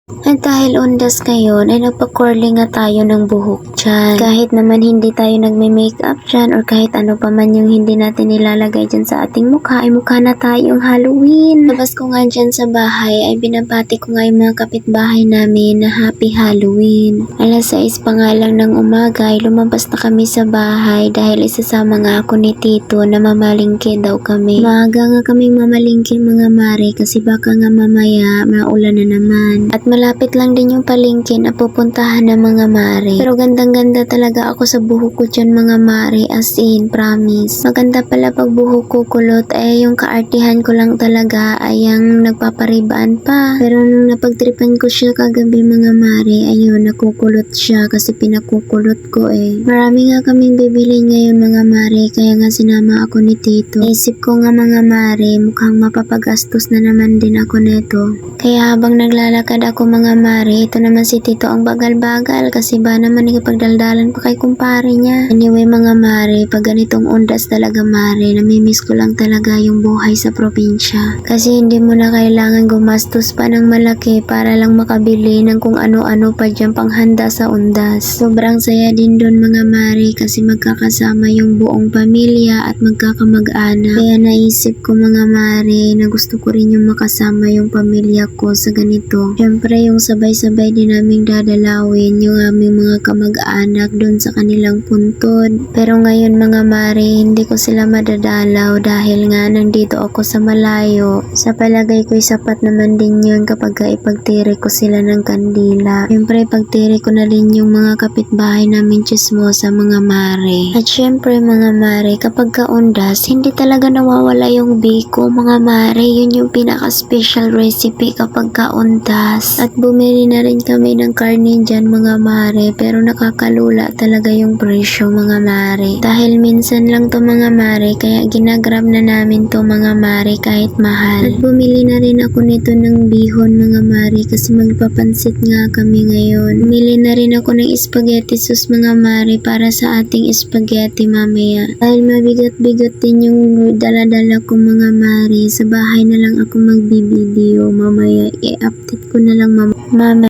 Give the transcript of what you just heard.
At dahil undas ngayon ay nagpa-curling nga tayo ng buhok dyan. Kahit naman hindi tayo nagme-makeup dyan or kahit ano pa man yung hindi natin nilalagay dyan sa ating mukha ay mukha na tayong Halloween. Labas ko nga dyan sa bahay ay binabati ko nga yung mga kapitbahay namin na Happy Halloween. Alas 6 pa nga lang ng umaga ay lumabas na kami sa bahay dahil isasama nga ako ni Tito na mamalingke daw kami. Maaga nga kaming mamalingke mga mare kasi baka nga mamaya maulan na naman. At malapit lang din yung palengke na pupuntahan ng mga mare. Pero gandang-ganda talaga ako sa buhok ko dyan mga mare, as in, promise. Maganda pala pag buhok ko kulot, ay yung kaartihan ko lang talaga ay yung nagpaparibaan pa. Pero nung napagtripan ko siya kagabi mga mare, ayun, nakukulot siya kasi pinakukulot ko eh. Marami nga kaming bibili ngayon mga mare, kaya nga sinama ako ni Tito. Naisip ko nga mga mare, mukhang mapapagastos na naman din ako neto. Kaya habang naglalakad ako mga mare, ito naman si Tito ang bagal-bagal kasi ba naman ikapagdaldalan pa kay kumpare niya. Anyway mga mare, pag ganitong undas talaga mare, namimiss ko lang talaga yung buhay sa probinsya. Kasi hindi mo na kailangan gumastos pa ng malaki para lang makabili ng kung ano-ano pa dyan panghanda sa undas. Sobrang saya din doon mga mare kasi magkakasama yung buong pamilya at magkakamag-anak. Kaya naisip ko mga mare na gusto ko rin yung makasama yung pamilya ko sa ganito. Siyempre yung sabay-sabay din naming dadalawin yung aming mga kamag-anak doon sa kanilang puntod. Pero ngayon mga mare, hindi ko sila madadalaw dahil nga nandito ako sa malayo. Sa palagay ko'y sapat naman din yun kapag ipagtiri ko sila ng kandila. Siyempre ipagtiri ko na din yung mga kapitbahay namin chismosa mga mare. At siyempre mga mare, kapag kaundas, hindi talaga nawawala yung biko mga mare. Yun yung pinaka-special recipe kapag kaundas. At bumili na rin kami ng karne dyan mga mare, pero nakakalula talaga yung presyo mga mare. Dahil minsan lang to mga mare, kaya ginagrab na namin to mga mare kahit mahal. At bumili na rin ako nito ng bihon mga mare kasi magpapansit nga kami ngayon. Bumili na rin ako ng spaghetti sauce mga mare para sa ating spaghetti mamaya. Dahil mabigat-bigat din yung dala-dala ko mga mare, sa bahay na lang ako magbibideo mamaya. I-update ko na lang mamaya.